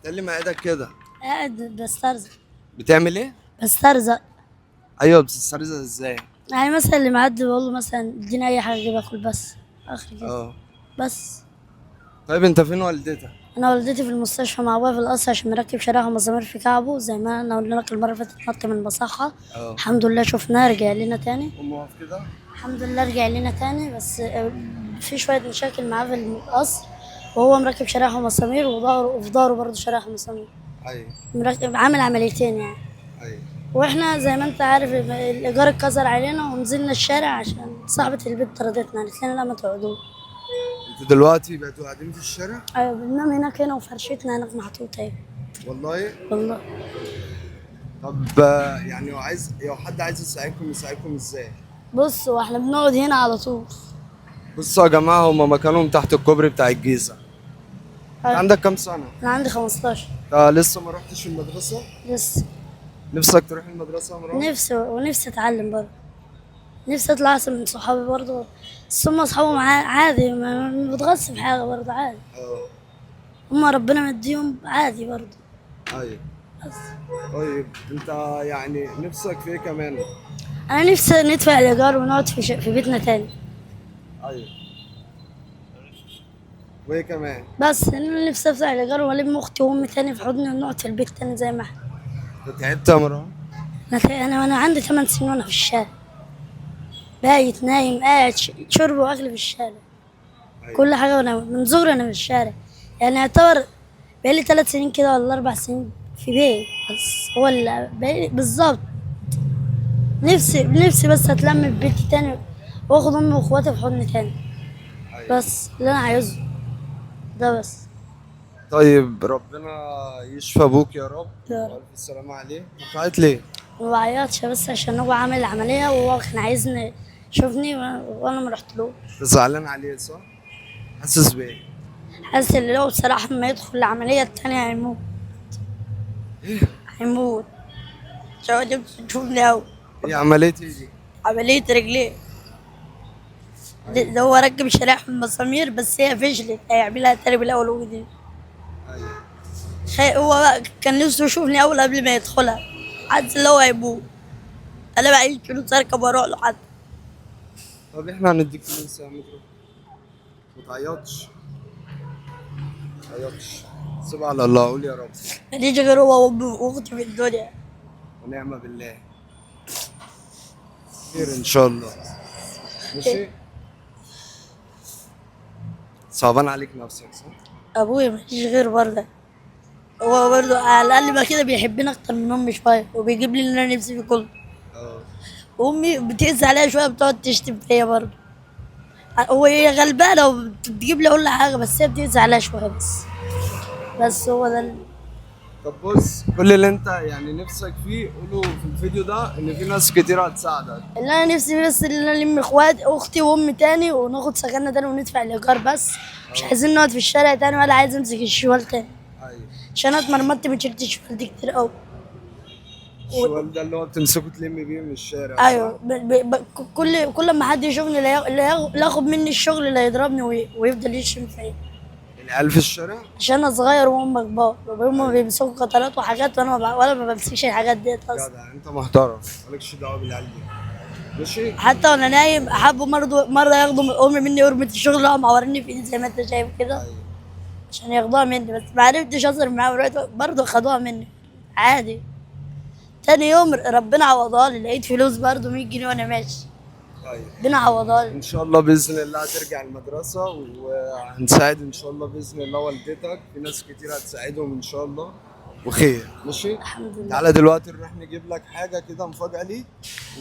اللي معدك كده؟ قاعد بسترزق. بتعمل ايه؟ بسترزق. ايوه بتسترزق ازاي؟ يعني مثلا اللي معدي بقول له مثلا اديني اي حاجه اجيب اكل بس اخر كده. اه. بس. طيب انت فين والدتك؟ انا والدتي في المستشفى مع ابويا في القصر عشان مركب شرايح ومسامير في كعبه زي ما انا قلنا لك المره اللي فاتت، نط من المصحه. اه. الحمد لله شفناه رجع لنا تاني. امه واقف كده؟ الحمد لله رجع لنا تاني، بس في شويه مشاكل معاه في القصر، وهو مركب شرايح ومسامير وفي ظهره برضه شرايح ومسامير. ايوه. مركب عامل عمليتين يعني. ايوه. واحنا زي ما انت عارف الايجار اتكسر علينا ونزلنا الشارع عشان صاحبة البيت طردتنا، قالت لنا لا ما تقعدوا. انتوا دلوقتي بقيتوا قاعدين في الشارع؟ ايوه بننام هناك هنا وفرشتنا هناك محطوطة اهي. والله؟ والله. طب يعني لو حد عايز يساعدكم ازاي؟ بص واحنا بنقعد هنا على طول. بصوا يا جماعه، هما مكانهم تحت الكوبري بتاع الجيزه. انت عندك كام سنه؟ انا عندي 15. لسه ما رحتش المدرسه؟ لسه. نفسك تروح المدرسه يا مروان؟ ونفسي اتعلم برضه. نفسي اطلع احسن من صحابي برضه. بس هم اصحابهم عادي، ما بتغصب في حاجة برضه عادي. اه. هم ربنا مديهم عادي برضه. ايوه. بس. طيب انت يعني نفسك في ايه كمان؟ انا نفسي ندفع الايجار ونقعد في بيتنا تاني. ايوه. وايه كمان؟ بس انا نفسي افتح الايجار والم اختي وامي تاني في حضني ونقعد في البيت تاني زي ما احنا. انت تعبت يا مروان؟ انا عندي 8 سنين وانا في الشارع، بايت نايم قاعد شرب واكل في الشارع. أيوة. كل حاجه وانا من صغري انا في الشارع. يعني يعتبر بقالي 3 سنين كده ولا 4 سنين في بيت، بس هو اللي بقالي بالظبط. نفسي بس اتلم في بيتي تاني واخد امي واخواتي في حضني تاني. أيوة. بس اللي انا عايزه ده بس. طيب ربنا يشفى ابوك يا رب. يا رب. والف سلامة عليه. بتعيط ليه؟ ما بعيطش بس عشان هو عامل العملية وهو كان عايزني يشوفني وانا ما رحتلوش. انت زعلان عليه صح؟ حاسس بايه؟ حاسس ان لو بصراحة ما يدخل العملية التانية هيموت. ايه؟ هيموت. مش هو تشوفني اوي. ايه عملية ايه دي؟ عملية رجليه. ده هو ركب شرايح في المسامير بس هي فشلت، هيعملها تاني بالأول وجديد. ايوه. هو بقى كان نفسه يشوفني أول قبل ما يدخلها. حاسس ان هو هيموت. انا معيش فلوس اركب واروح له حتى. طب احنا هنديك فلوس يا مترو. ما تعيطش. ما تعيطش. سيب على الله، قول يا رب. ماليش غير هو وامي واختي في الدنيا. ونعم بالله. خير ان شاء الله. ماشي. صعبان عليك نفسك صح؟ ابويا ماليش غير برضه. هو برضه على الاقل ما كده بيحبني اكتر من امي شويه وبيجيب لي اللي انا نفسي فيه كله. اه. وامي بتقسى عليا شويه بتقعد تشتم فيا برضه. هي غلبانه وبتجيب لي كل حاجه بس هي بتقسى عليا شويه بس هو ده طب بص، كل اللي انت يعني نفسك فيه قوله في الفيديو ده، ان في ناس كتير هتساعدك. اللي انا نفسي فيه، بس اللي انا الم اختي وامي تاني وناخد سكننا تاني وندفع الايجار بس. مش عايزين نقعد في الشارع تاني ولا عايز امسك الشوال تاني. ايوه. عشان انا اتمرمطت من شيلة الشوال دي كتير قوي. الشوال ده اللي هو بتمسكه تلم بيه من الشارع. ايوه كل ما حد يشوفني لا ياخد مني الشغل لا يضربني ويفضل يشتم فيا. العيال في الشارع؟ عشان انا صغير وهم كبار وهم بيمسكوا قطرات وحاجات ولا ما بمسكش الحاجات ديت اصلا. جدع انت محترم، مالكش دعوه بالعيال دي. ماشي؟ حتى وانا نايم حبوا مره ياخدوا امي مني ورمة الشغل راحوا معوريني في ايدي زي ما انت شايف كده. ايوه. عشان ياخدوها مني بس ما عرفتش اصرف معاهم برضه خدوها مني عادي. تاني يوم ربنا عوضها لي، لقيت فلوس برضه 100 جنيه وانا ماشي. ايوه. ربنا عوضها لي. ان شاء الله باذن الله هترجع المدرسه، وهنساعد ان شاء الله باذن الله والدتك، في ناس كتير هتساعدهم ان شاء الله وخير. ماشي؟ الحمد لله. تعالى دلوقتي نروح نجيب لك حاجه كده مفاجاه ليك،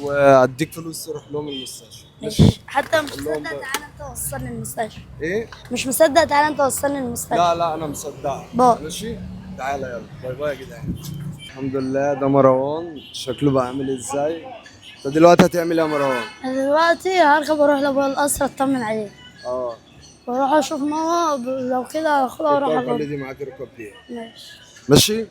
واديك فلوس تروح لهم المستشفى. ماشي. حتى مش اللهم مصدق تعالى انت وصلني المستشفى. ايه؟ مش مصدق تعالى انت وصلني المستشفى. لا انا مصدقك. باي. ماشي؟ تعالى يلا، باي باي يا جدعان. الحمد لله. ده مروان شكله بقى عامل ازاي. انت دلوقتي هتعمل ايه يا مروان؟ انا دلوقتي هركب اروح لابويا القصر اطمن عليه. اه. واروح اشوف ماما لو كده اخدها واروح الطاقه اجيب. دي معاك ركب بيها. ماشي. ماشي؟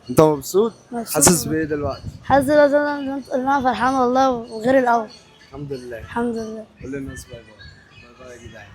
انت مبسوط؟ مبسوط حاسس والله. بايه دلوقتي؟ حاسس ان انا فرحان والله وغير الاول. الحمد لله. الحمد لله. كل الناس باي باي. باي باي يا جدعان.